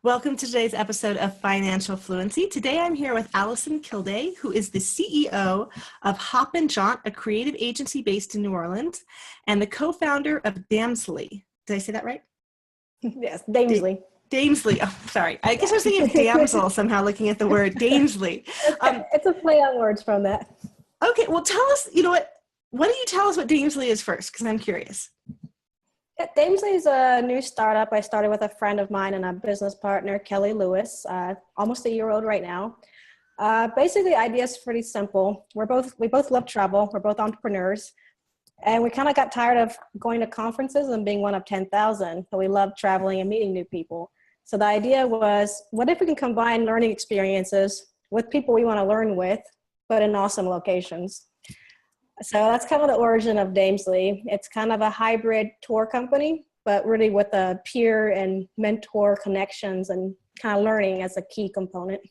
Welcome to today's episode of Financial Fluency. Today I'm here with Alyson Kilday, who is the CEO of Hop and Jaunt, a creative agency based in New Orleans, and the co-founder of Damesly. Did I say that right? Yes, Damesly. Damesly. Oh, sorry. I guess I was thinking of damsel somehow looking at the word Damesly. It's a play on words from that. Okay, well tell us, why don't you tell us what Damesly is first, because I'm curious. Yeah, Damesly is a new startup. I started with a friend of mine and a business partner, Kelly Lewis, almost a year old right now. Basically, the idea is pretty simple. We both love travel. We're both entrepreneurs. And we kind of got tired of going to conferences and being one of 10,000. So we love traveling and meeting new people. So the idea was, what if we can combine learning experiences with people we want to learn with, but in awesome locations? So that's kind of the origin of Damesly. It's kind of a hybrid tour company, but really with a peer and mentor connections and kind of learning as a key component.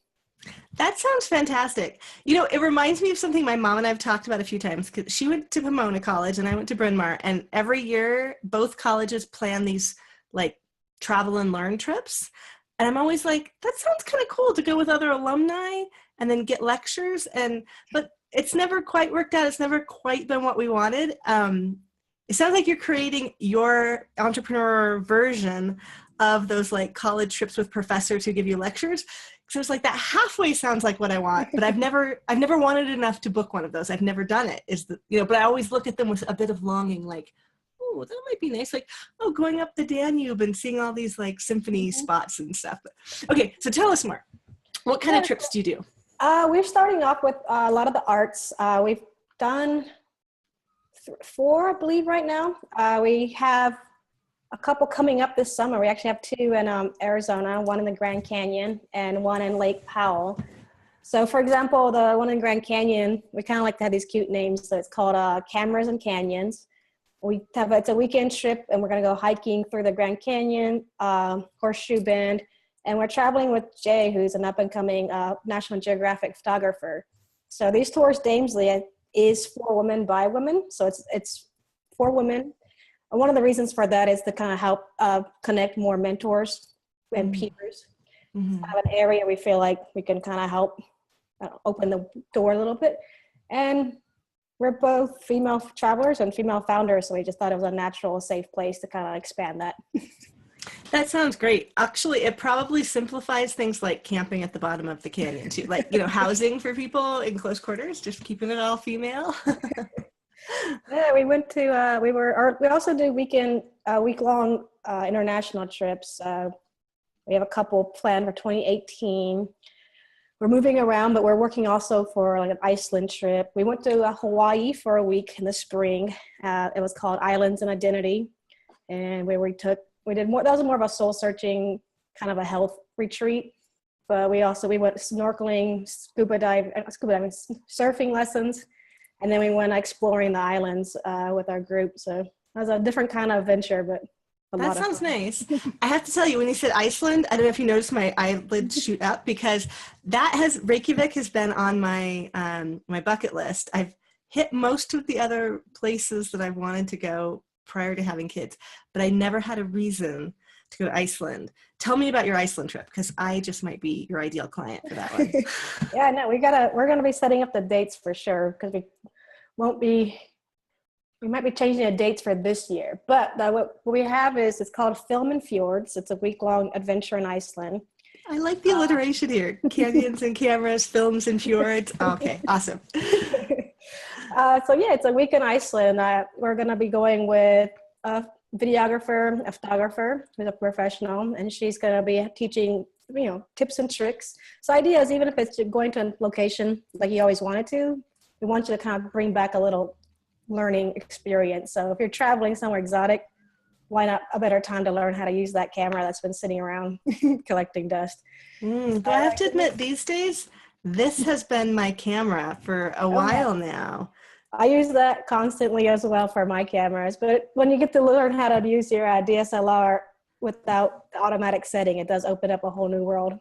That sounds fantastic. It reminds me of something my mom and I have talked about a few times, because she went to Pomona College and I went to Bryn Mawr, and every year both colleges plan these like travel and learn trips. And I'm always like, that sounds kind of cool to go with other alumni and then get lectures. But it's never quite worked out. It's never quite been what we wanted. It sounds like you're creating your entrepreneur version of those like college trips with professors who give you lectures. So it's like that halfway sounds like what I want, but I've never wanted enough to book one of those. I've never done it. But I always look at them with a bit of longing, like, oh, that might be nice. Like, oh, going up the Danube and seeing all these like symphony spots and stuff. But, okay, so tell us more. What kind of trips do you do? We're starting off with a lot of the arts. We've done 4, I believe, right now. We have a couple coming up this summer. We actually have 2 in Arizona, one in the Grand Canyon and one in Lake Powell. So for example, the one in Grand Canyon, we kind of like to have these cute names. So it's called Cameras and Canyons. It's a weekend trip, and we're going to go hiking through the Grand Canyon, Horseshoe Bend. And we're traveling with Jay, who's an up-and-coming National Geographic photographer. So these tours, Damesly, is for women by women. So it's for women. And one of the reasons for that is to kind of help connect more mentors and peers. Have an area we feel like we can kind of help open the door a little bit. And we're both female travelers and female founders, so we just thought it was a natural, safe place to kind of expand that. That sounds great. Actually, it probably simplifies things like camping at the bottom of the canyon too, like, housing for people in close quarters, just keeping it all female. Yeah, we went to, we also do week-long international trips. We have a couple planned for 2018. We're moving around, but we're working also for like an Iceland trip. We went to Hawaii for a week in the spring. It was called Islands and Identity. And that was more of a soul searching, kind of a health retreat. But we went snorkeling, scuba diving, surfing lessons. And then we went exploring the islands with our group. So it was a different kind of adventure, but that sounds nice. I have to tell you, when you said Iceland, I don't know if you noticed my eyelids shoot up, because Reykjavik has been on my my bucket list. I've hit most of the other places that I've wanted to go prior to having kids, but I never had a reason to go to Iceland. Tell me about your Iceland trip, because I just might be your ideal client for that one. Yeah, no, we're going to be setting up the dates for sure, because we might be changing the dates for this year. But what we have it's called Film and Fjords. It's a week-long adventure in Iceland. I like the alliteration here. Canyons and cameras, films and fjords. Okay, awesome. It's a week in Iceland. We're going to be going with a videographer, a photographer who's a professional, and she's going to be teaching, tips and tricks. So idea is, even if it's going to a location like you always wanted to, we want you to kind of bring back a little learning experience. So if you're traveling somewhere exotic, why not a better time to learn how to use that camera that's been sitting around collecting dust? But I have to admit, these days, this has been my camera for a while now. I use that constantly as well for my cameras, but when you get to learn how to use your DSLR without the automatic setting, it does open up a whole new world.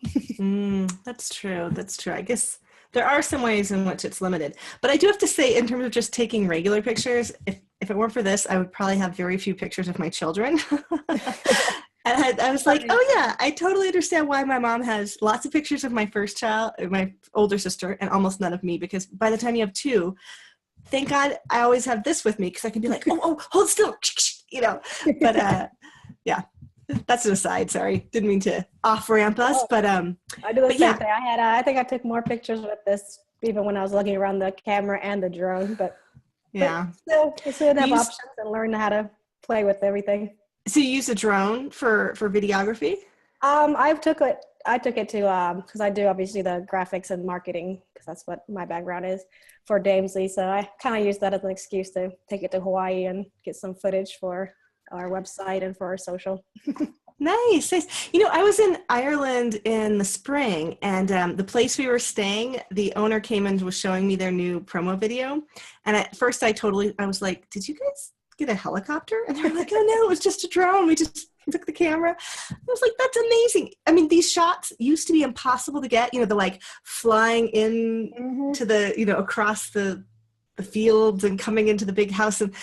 That's true. I guess there are some ways in which it's limited, but I do have to say, in terms of just taking regular pictures, if it weren't for this, I would probably have very few pictures of my children. And I was like, oh yeah, I totally understand why my mom has lots of pictures of my first child, my older sister, and almost none of me, because by the time you have two, thank God I always have this with me because I can be like, oh, hold still, you know. But yeah, that's an aside. Sorry, didn't mean to off ramp us, but I do the same thing. I think I took more pictures with this even when I was looking around the camera and the drone. But yeah, but still have options and learn how to play with everything. So you use a drone for videography? I took it to because I do obviously the graphics and marketing because that's what my background is for Damesly. So I kind of use that as an excuse to take it to Hawaii and get some footage for our website and for our social. Nice. You know, I was in Ireland in the spring, and the place we were staying, the owner came and was showing me their new promo video. And at first I was like, did you guys get a helicopter? And they're like, oh no, it was just a drone. We just took the camera. I was like, that's amazing. I mean, these shots used to be impossible to get, you know, the like flying in to the, you know, across the fields and coming into the big house. And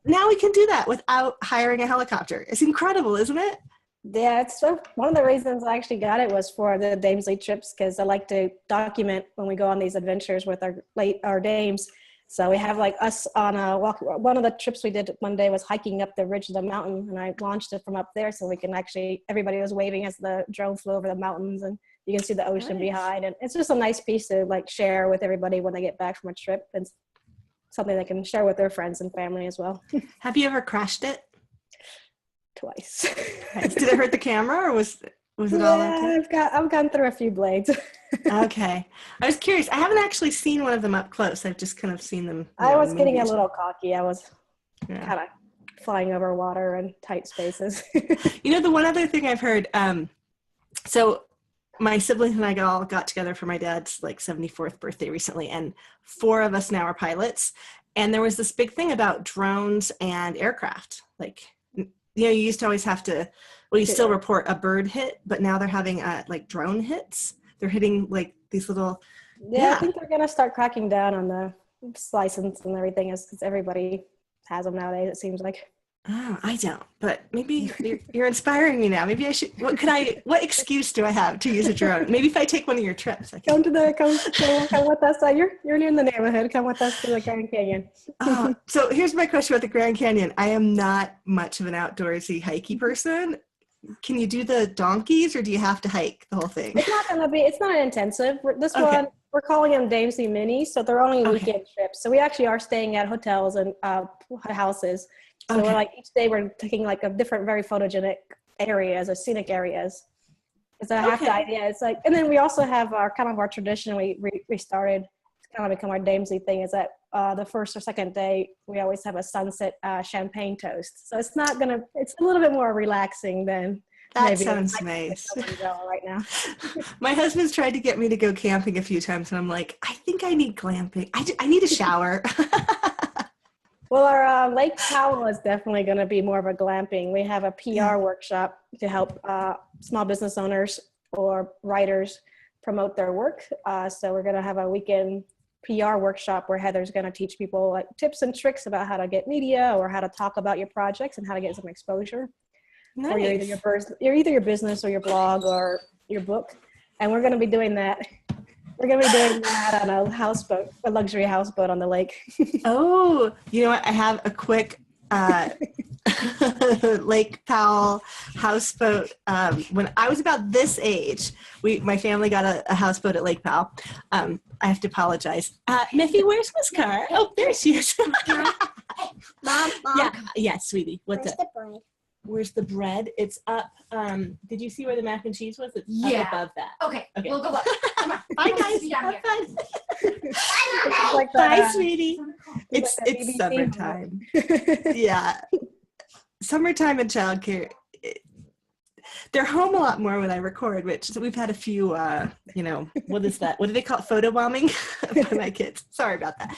now we can do that without hiring a helicopter. It's incredible, isn't it? Yeah, it's one of the reasons I actually got it was for the Damesly trips, because I like to document when we go on these adventures with our dames. So we have like us on a walk. One of the trips we did one day was hiking up the ridge of the mountain, and I launched it from up there so we can actually, everybody was waving as the drone flew over the mountains, and you can see the ocean behind. And it's just a nice piece to like share with everybody when they get back from a trip, and something they can share with their friends and family as well. Have you ever crashed it? Twice. Did it hurt the camera, or was it all okay? I've gone through a few blades. Okay. I was curious. I haven't actually seen one of them up close. I've just kind of seen them. I was getting a little cocky. I was kind of flying over water and tight spaces. You know, the one other thing I've heard, so my siblings and I all got together for my dad's like 74th birthday recently, and 4 of us now are pilots. And there was this big thing about drones and aircraft. Like, you know, you used to always have to, well, you still report a bird hit, but now they're having like drone hits. They're hitting like these little. Yeah, I think they're going to start cracking down on the license and everything, because everybody has them nowadays, it seems like. Oh, I don't, but maybe you're inspiring me now. Maybe I should, what excuse do I have to use a drone? Maybe if I take one of your trips. I can. Come with us. You're in the neighborhood. Come with us to the Grand Canyon. So here's my question about the Grand Canyon. I am not much of an outdoorsy hikey person. Can you do the donkeys, or do you have to hike the whole thing? It's not intensive. This one, we're calling them Damesly Minis. So they're only weekend trips. So we actually are staying at hotels and houses. So we're like, each day we're taking like a different, very photogenic areas or scenic areas. So half the idea is like, and then we also have our kind of our tradition we started to kind of become our Damesly thing, is that the first or second day we always have a sunset champagne toast. So it's a little bit more relaxing than that sounds nice. Right now. My husband's tried to get me to go camping a few times, and I'm like, I think I need glamping. I need a shower. Well, our Lake Powell is definitely going to be more of a glamping. We have a PR workshop to help small business owners or writers promote their work. So we're going to have a weekend PR workshop where Heather's going to teach people like tips and tricks about how to get media or how to talk about your projects and how to get some exposure. Nice. Or you're either your business or your blog or your book. And we're going to be doing that. We're going to be doing that on a houseboat, a luxury houseboat on the lake. Oh, you know what? I have a quick Lake Powell houseboat. When I was about this age, my family got a houseboat at Lake Powell. I have to apologize. Miffy, where's Miss Carr? Oh, there she is. Mom. Yeah, sweetie. What's up? Where's the bread? It's up. Did you see where the mac and cheese was? It's up above that. Okay. We'll go up. Come on. Bye, guys. Have fun. Bye, sweetie. It's summertime. Yeah. Summertime and childcare. They're home a lot more when I record, which we've had a few, what is that? What do they call it? Photobombing by my kids. Sorry about that.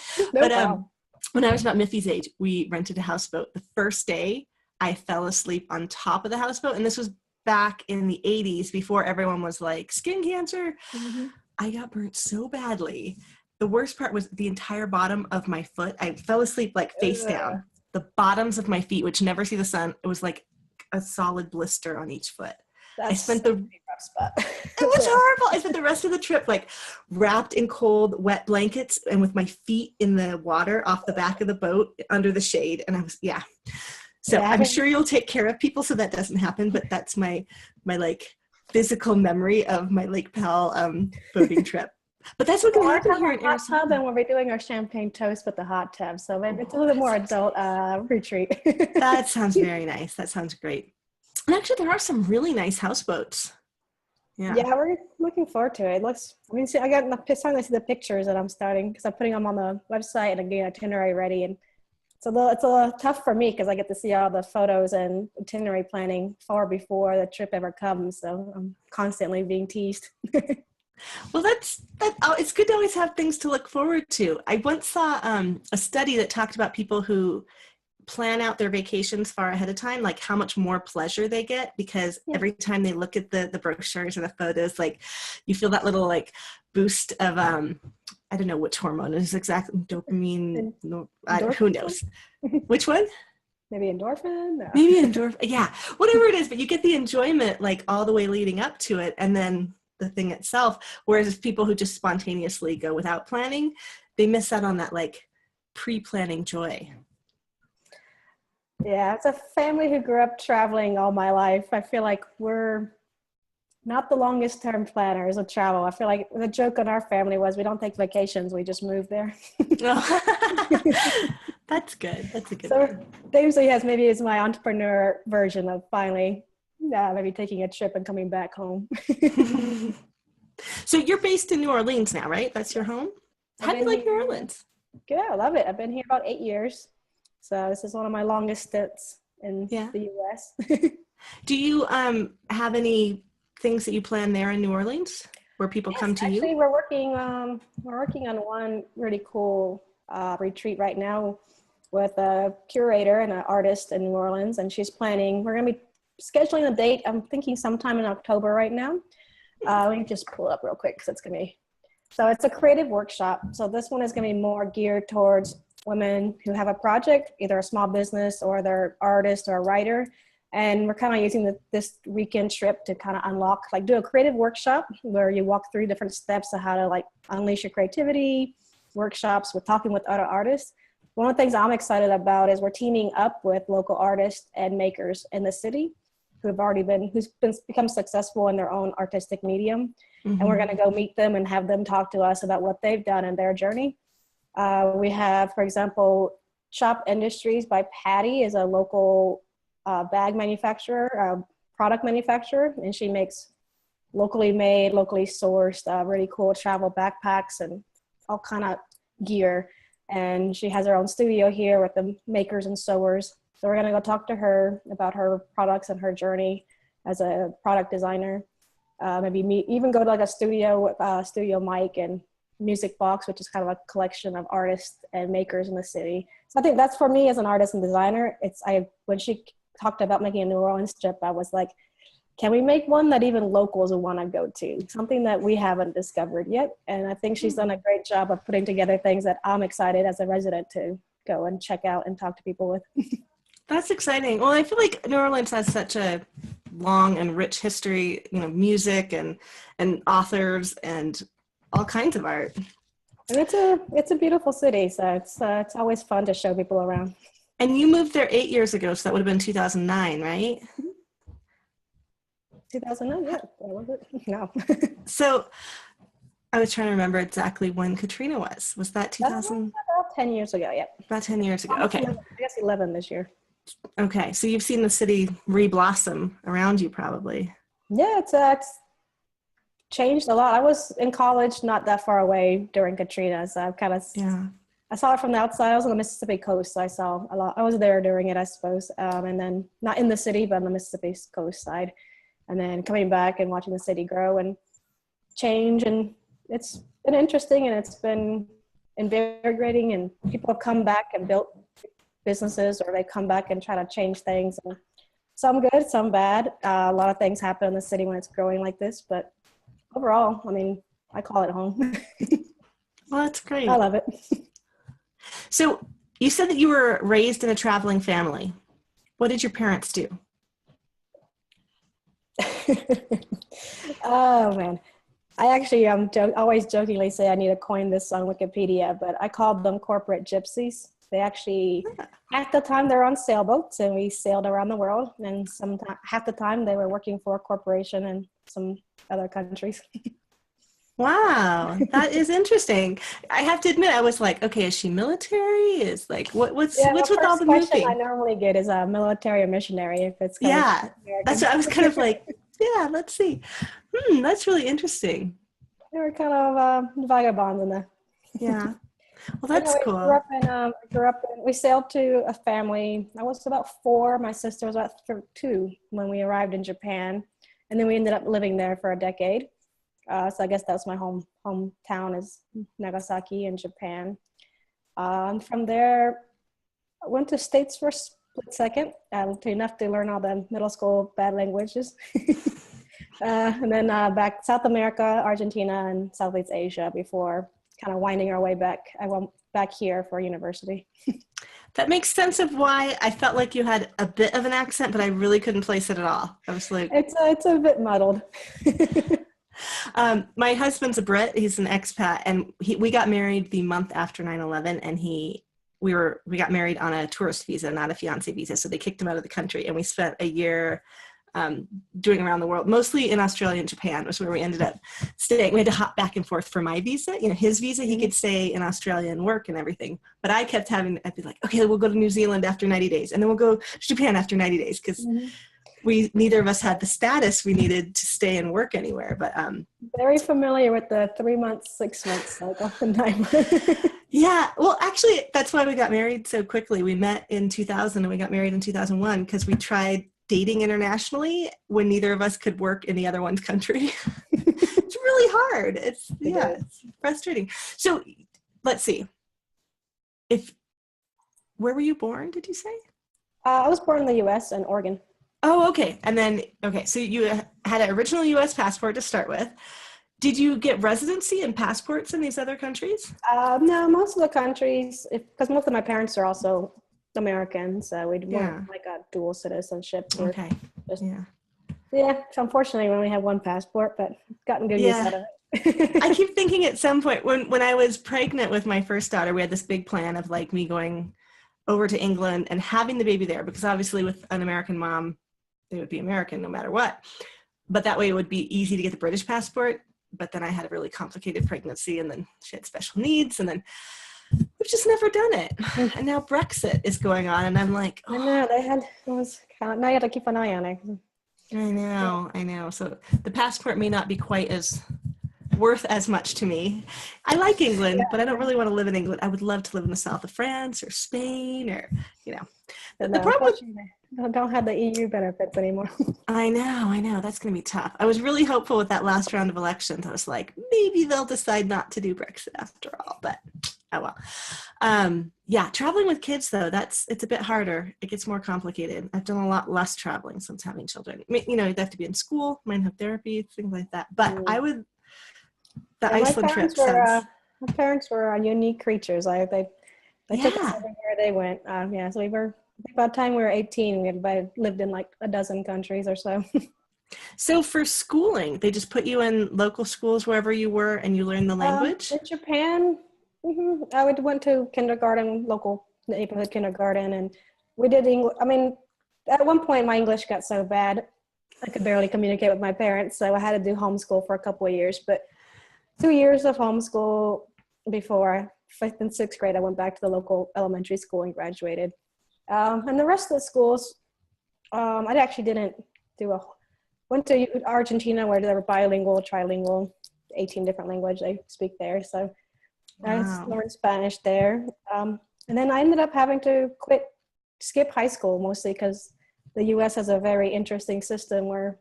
When I was about Miffy's age, we rented a houseboat. The first day, I fell asleep on top of the houseboat, and this was back in the 80s before everyone was like, skin cancer. Mm-hmm. I got burnt so badly. The worst part was the entire bottom of my foot. I fell asleep like face down. The bottoms of my feet, which never see the sun, it was like a solid blister on each foot. That's I spent the rough spot. It was horrible. I spent the rest of the trip like wrapped in cold, wet blankets and with my feet in the water off the back of the boat under the shade. And I was, yeah. So I'm sure you'll take care of people so that doesn't happen. But that's my like physical memory of my Lake Powell boating trip. But that's what can happen here in Arizona. And we'll be doing our champagne toast with the hot tub. So maybe it's a little bit more adult retreat. That sounds very nice. That sounds great. And actually, there are some really nice houseboats. Yeah, we're looking forward to it. See, I got starting to see the pictures that I'm starting because I'm putting them on the website and I'm getting itinerary ready. And it's a little tough for me because I get to see all the photos and itinerary planning far before the trip ever comes. So I'm constantly being teased. Well, it's good to always have things to look forward to. I once saw a study that talked about people who plan out their vacations far ahead of time, like how much more pleasure they get because every time they look at the brochures or the photos, like you feel that little like boost of I don't know which hormone it is exactly, dopamine. Who knows? Which one? Maybe endorphin? No. Maybe endorphin. Yeah, whatever it is, but you get the enjoyment like all the way leading up to it, and then the thing itself. Whereas people who just spontaneously go without planning, they miss out on that like pre-planning joy. Yeah, it's a family who grew up traveling all my life. I feel like we're not the longest term planners of travel. I feel like the joke in our family was we don't take vacations, we just move there. That's good. That's a good one. Damesly is my entrepreneur version of finally maybe taking a trip and coming back home. So you're based in New Orleans now, right? That's your home? How do you like New Orleans? Good, I love it. I've been here about 8 years. So this is one of my longest stints in the U.S. Do you have any things that you plan there in New Orleans where people come to you? Actually, we're working on one really cool retreat right now with a curator and an artist in New Orleans, and she's planning. We're going to be scheduling a date. I'm thinking sometime in October right now. Let me just pull it up real quick because it's going to be. So it's a creative workshop. So this one is going to be more geared towards women who have a project, either a small business or they're artist or a writer. And we're kind of using this weekend trip to kind of unlock, like do a creative workshop where you walk through different steps of how to like unleash your creativity, workshops with talking with other artists. One of the things I'm excited about is we're teaming up with local artists and makers in the city who's become successful in their own artistic medium. Mm-hmm. And we're going to go meet them and have them talk to us about what they've done in their journey. We have, for example, Shop Industries by Patty is a local bag manufacturer, product manufacturer, and she makes locally made, locally sourced, really cool travel backpacks and all kind of gear. And she has her own studio here with the makers and sewers. So we're going to go talk to her about her products and her journey as a product designer. Maybe even go to like a studio with studio mic and music box, which is kind of a collection of artists and makers in the city. So I think that's for me as an artist and designer. When she talked about making a New Orleans trip, I was like, can we make one that even locals would want to go to? Something that we haven't discovered yet. And I think she's done a great job of putting together things that I'm excited as a resident to go and check out and talk to people with. That's exciting. Well, I feel like New Orleans has such a long and rich history, music and authors and all kinds of art. And it's a beautiful city, so it's always fun to show people around. And you moved there 8 years ago, so that would have been 2009, right? 2009, yeah. Was it? No. So I was trying to remember exactly when Katrina was. Was that 2000? About 10 years ago, yeah. About 10 years ago, okay. I guess 11 this year. Okay, so you've seen the city re-blossom around you probably. Yeah, it's changed a lot. I was in college not that far away during Katrina, so I've kind of I saw it from the outside. I was on the Mississippi coast, so I saw a lot. I was there during it, I suppose, and then not in the city, but on the Mississippi coast side, and then coming back and watching the city grow and change, and it's been interesting and it's been invigorating, and people have come back and built businesses, or they come back and try to change things, and some good, some bad. A lot of things happen in the city when it's growing like this, but overall, I mean, I call it home. Well, that's great. I love it. So you said that you were raised in a traveling family. What did your parents do? Oh man. I actually always jokingly say I need to coin this on Wikipedia, but I called them corporate gypsies. They actually, at the time, they're on sailboats, and we sailed around the world. And half the time, they were working for a corporation in some other countries. Wow, that is interesting. I have to admit, I was like, okay, is she military? Is like, Yeah, what's the with all first the question I moving? normally get is a military or missionary if it's coming Yeah, from that's American. what I was kind of like, yeah, let's see. That's really interesting. They were kind of vagabonds in there. Yeah. Well, that's Anyway, cool. we sailed to a family. I was about 4. My sister was about 2 when we arrived in Japan. And then we ended up living there for a decade. So I guess that's my hometown is Nagasaki in Japan. From there, I went to States for a split second, enough to learn all the middle school bad languages. And then back South America, Argentina, and Southeast Asia before kind of winding our way back. I went back here for university. That makes sense of why I felt like you had a bit of an accent, but I really couldn't place it at all. I was like, It's a bit muddled. my husband's a Brit. He's an expat, and we got married the month after 9/11, and we got married on a tourist visa, not a fiance visa. So they kicked him out of the country, and we spent a year doing around the world, mostly in Australia and Japan was where we ended up staying. We had to hop back and forth for my visa. His visa, he could stay in Australia and work and everything. But I kept I'd be like, okay, we'll go to New Zealand after 90 days. And then we'll go to Japan after 90 days. Because neither of us had the status we needed to stay and work anywhere. But very familiar with the 3 months, 6 months cycle. yeah, well, actually, that's why we got married so quickly. We met in 2000 and we got married in 2001 because we tried dating internationally when neither of us could work in the other one's country. It's really hard. It's frustrating. So let's see. Where were you born, did you say? I was born in the US in Oregon. Oh, okay. And then, okay, so you had an original US passport to start with. Did you get residency and passports in these other countries? No, most of the countries, because most of my parents are also American, so we want like a dual citizenship here. Okay. Yeah. So unfortunately, we only have one passport, but gotten good use out of it. I keep thinking at some point when I was pregnant with my first daughter, we had this big plan of like me going over to England and having the baby there, because obviously with an American mom, they would be American no matter what. But that way it would be easy to get the British passport. But then I had a really complicated pregnancy, and then she had special needs, and then we've just never done it. And now Brexit is going on, and I'm like, I know now you have to keep an eye on it. I know. So the passport may not be quite as worth as much to me. I like England, but I don't really want to live in England. I would love to live in the south of France or Spain or, the problem. Don't have the EU benefits anymore. I know. That's going to be tough. I was really hopeful with that last round of elections. I was like, maybe they'll decide not to do Brexit after all, but oh well. Traveling with kids though, it's a bit harder. It gets more complicated. I've done a lot less traveling since having children. You'd have to be in school, might have therapy, things like that. But Iceland trip sounds. My parents were unique creatures. They took us everywhere they went. So we were, by the time we were 18, we had lived in like a dozen countries or so. So for schooling, they just put you in local schools wherever you were and you learned the language? In Japan, I went to kindergarten, local neighborhood kindergarten, and we did English. I mean, at one point my English got so bad I could barely communicate with my parents, so I had to do homeschool for a couple of years. But 2 years of homeschool before 5th and 6th grade, I went back to the local elementary school and graduated. And the rest of the schools, I actually didn't went to Argentina where they were bilingual, trilingual, 18 different languages they speak there. So I learned Spanish there. And then I ended up having to skip high school, mostly because the US has a very interesting system where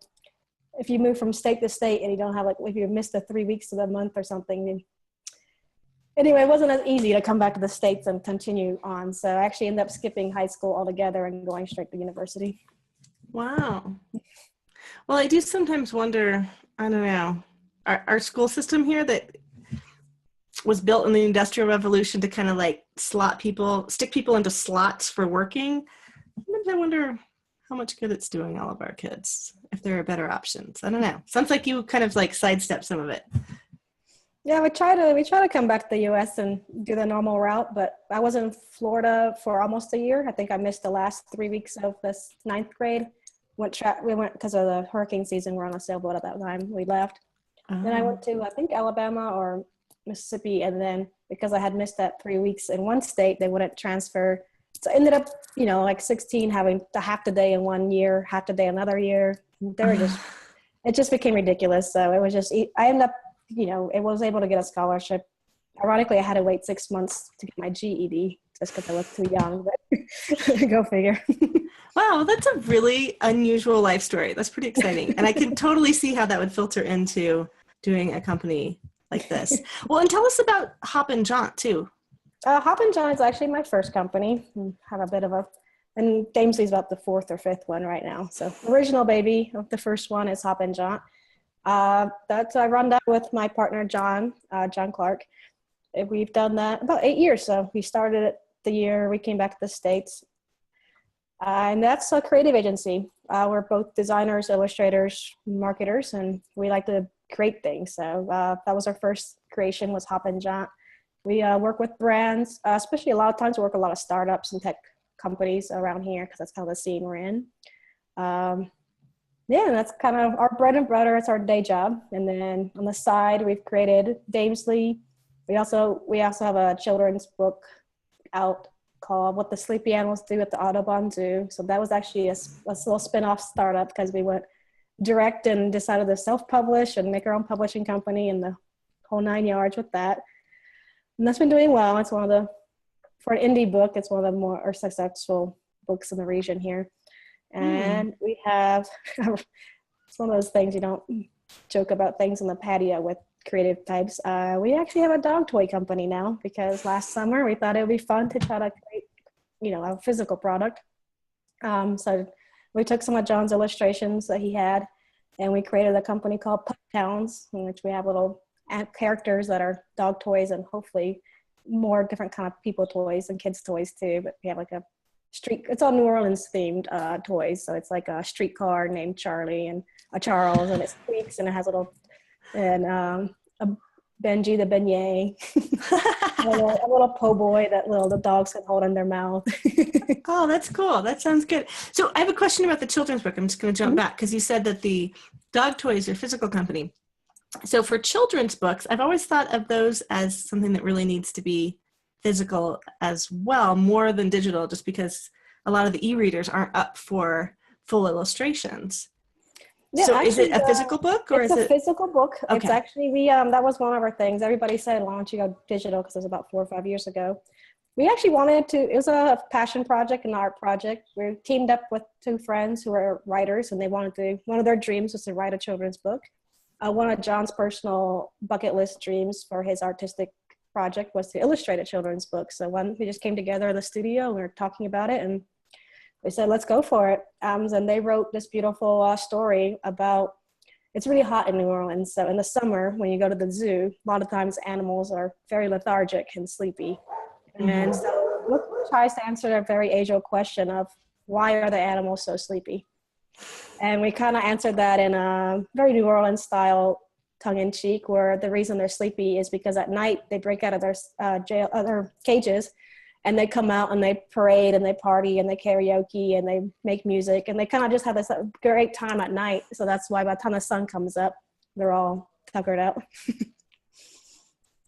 if you move from state to state and you don't have if you missed the 3 weeks of the month or something, anyway, it wasn't as easy to come back to the States and continue on. So I actually ended up skipping high school altogether and going straight to university. Wow. Well, I do sometimes wonder, I don't know, our school system here that was built in the Industrial Revolution to kind of stick people into slots for working. Sometimes I wonder how much good it's doing all of our kids if there are better options. I don't know. Sounds like you kind of like sidestep some of it. Yeah, we try to come back to the US and do the normal route, but I was in Florida for almost a year. I think I missed the last 3 weeks of this ninth grade. We went because of the hurricane season. We're on a sailboat at that time. We left. Then I went to, I think, Alabama or Mississippi, and then because I had missed that 3 weeks in one state, they wouldn't transfer. So I ended up, like 16, having the half the day in 1 year, half the day another year. It just became ridiculous. So it was just, I ended up, it was able to get a scholarship. Ironically, I had to wait 6 months to get my GED just because I was too young, but go figure. Wow, that's a really unusual life story. That's pretty exciting. And I can totally see how that would filter into doing a company like this. Well, and tell us about Hop and Jaunt too. Hop and Jaunt is actually my first company. Have a bit of and Damesly's about the fourth or fifth one right now. So original baby of the first one is Hop and Jaunt. I run that with my partner, John Clark. We've done that about 8 years. So we started it the year we came back to the States. And that's a creative agency. We're both designers, illustrators, marketers, and we like to create things. So that was our first creation, was Hop and Jaunt. We work with brands, especially a lot of times we work with a lot of startups and tech companies around here because that's kind of the scene we're in. That's kind of our bread and butter. It's our day job. And then on the side, we've created Damesly. We also have a children's book out called What the Sleepy Animals Do at the Audubon Zoo. So that was actually a little spin-off startup because we went direct and decided to self-publish and make our own publishing company and the whole 9 yards with that. And that's been doing well. It's for an indie book, it's one of the more successful books in the region here. And we have, it's one of those things you don't joke about things in the patio with creative types. We actually have a dog toy company now because last summer we thought it would be fun to try to create, a physical product. So we took some of John's illustrations that he had and we created a company called Pup Towns, in which we have little characters that are dog toys and hopefully more different kind of people toys and kids toys too. But we have like it's all New Orleans themed toys. So it's like a streetcar named Charlie and a Charles, and it squeaks and it has a Benji the beignet, a little po' boy that the dogs can hold in their mouth. Oh, that's cool. That sounds good. So I have a question about the children's book. I'm just going to jump back because you said that the dog toys are a physical company. So for children's books, I've always thought of those as something that really needs to be physical as well, more than digital, just because a lot of the e-readers aren't up for full illustrations. Yeah, so actually, is it a physical book or it's a physical book? Okay. It's actually, that was one of our things. Everybody said, why don't you go digital? Because it was about 4 or 5 years ago. We actually it was a passion project, an art project. We teamed up with 2 friends who are writers, and one of their dreams was to write a children's book. One of John's personal bucket list dreams for his artistic project was to illustrate a children's book. So we just came together in the studio and we were talking about it, and we said, let's go for it. And they wrote this beautiful story about, it's really hot in New Orleans. So in the summer, when you go to the zoo, a lot of times animals are very lethargic and sleepy. And so the book tries to answer a very age-old question of why are the animals so sleepy? And we kind of answered that in a very New Orleans style, tongue-in-cheek, where the reason they're sleepy is because at night they break out of their cages and they come out and they parade and they party and they karaoke and they make music and they kind of just have this great time at night. So that's why by the time the sun comes up, they're all tuckered out.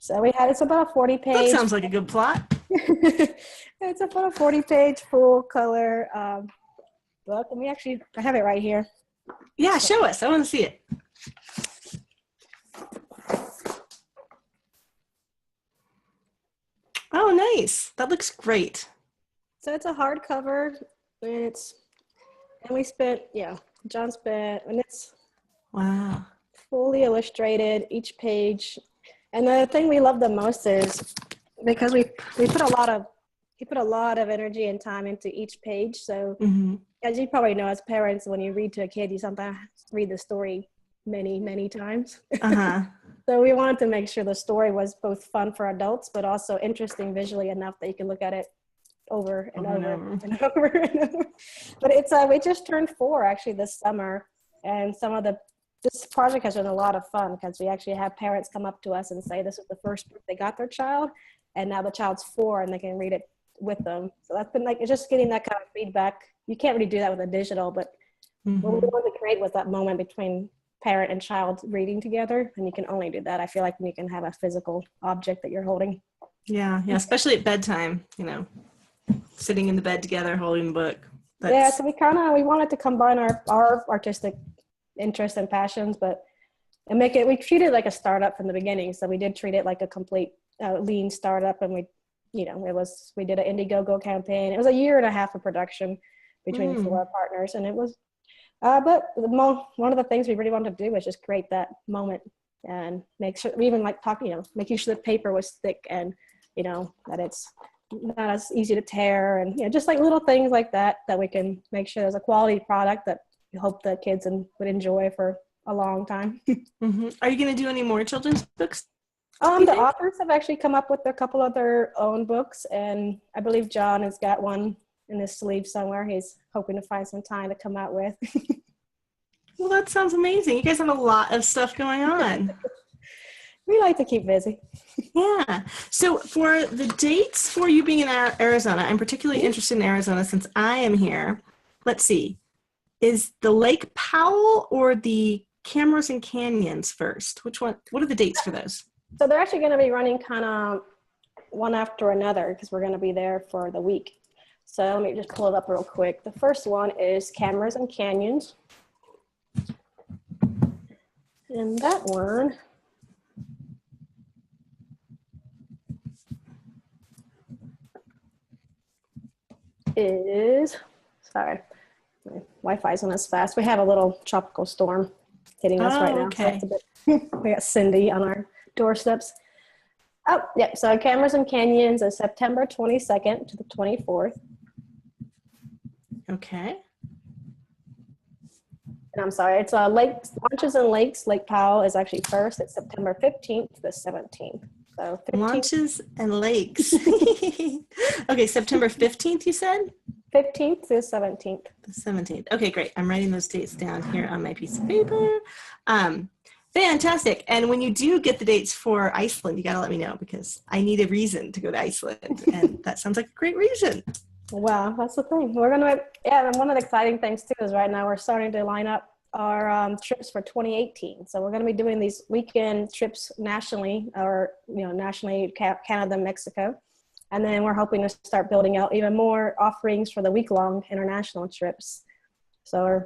So it's about a 40-page. That sounds like a good plot. It's about a 40-page full color book. And I have it right here. Yeah, show us. I want to see it. Oh, nice. That looks great. So it's a hardcover, and John spent, and it's wow, fully illustrated, each page. And the thing we love the most is because we put a lot of energy and time into each page. So as you probably know, as parents, when you read to a kid, you sometimes read the story many, many times. So we wanted to make sure the story was both fun for adults, but also interesting visually enough that you can look at it over and Over and over over. and over and over. But it's we just turned 4 actually this summer, and this project has been a lot of fun because we actually have parents come up to us and say this is the first book they got their child, and now the child's 4 and they can read it with them. So that's been like, it's just getting that kind of feedback. You can't really do that with a digital, but what we wanted to create was that moment between parent and child reading together, and you can only do that, I feel like, when you can have a physical object that you're holding. Yeah, especially at bedtime, sitting in the bed together holding the book. Yeah, so we wanted to combine our artistic interests and passions, but we treated it like a startup from the beginning. So we did treat it like a complete lean startup, and we did an Indiegogo campaign. It was a year and a half of production between the 4 partners, and it was but one of the things we really wanted to do was just create that moment and make sure, even like making sure the paper was thick and that it's not as easy to tear, and just like little things like that we can make sure there's a quality product that we hope the kids would enjoy for a long time. Are you going to do any more children's books? The authors have actually come up with a couple of their own books, and I believe John has got one in his sleeve somewhere. He's hoping to find some time to come out with. Well, that sounds amazing. You guys have a lot of stuff going on. We like to keep busy. Yeah. So for the dates for you being in Arizona, I'm particularly interested in Arizona since I am here. Let's see. Is the Lake Powell or the Cameras and Canyons first? Which one? What are the dates for those? So they're actually going to be running kind of one after another because we're going to be there for the week. So let me just pull it up real quick. The first one is Cameras and Canyons. And that one is, sorry, my Wi-Fi isn't as fast. We have a little tropical storm hitting us right now. Okay. So it's we got Cindy on our doorsteps. Oh, yeah. So Cameras and Canyons is September 22nd to the 24th. Okay. And I'm sorry, it's Launches and Lakes. Lake Powell is actually first. It's September 15th to the 17th. So 15th. Launches and Lakes. Okay, September 15th, you said? 15th to 17th. The 17th. Okay, great. I'm writing those dates down here on my piece of paper. Fantastic. And when you do get the dates for Iceland, you got to let me know because I need a reason to go to Iceland. And that sounds like a great reason. Wow, that's the thing. We're going to, and one of the exciting things too is right now we're starting to line up our trips for 2018. So we're going to be doing these weekend trips nationally, or, nationally, Canada, Mexico. And then we're hoping to start building out even more offerings for the week-long international trips. So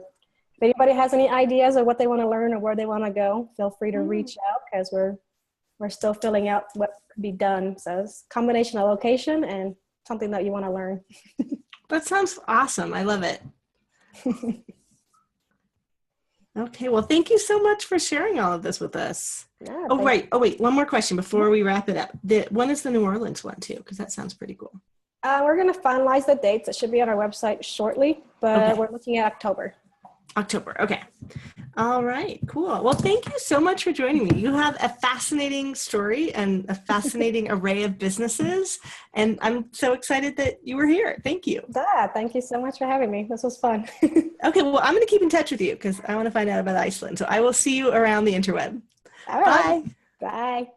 if anybody has any ideas of what they want to learn or where they want to go, feel free to reach out because we're still filling out what could be done. So it's a combination of location and something that you want to learn. That sounds awesome. I love it. Okay, well, thank you so much for sharing all of this with us. Yeah, wait, one more question before we wrap it up. When is the New Orleans one too? Because that sounds pretty cool. We're going to finalize the dates. It should be on our website shortly, but we're looking at October. October. Okay. All right. Cool. Well, thank you so much for joining me. You have a fascinating story and a fascinating array of businesses. And I'm so excited that you were here. Thank you. Yeah, thank you so much for having me. This was fun. Okay. Well, I'm going to keep in touch with you because I want to find out about Iceland. So I will see you around the interweb. All right. Bye. Bye.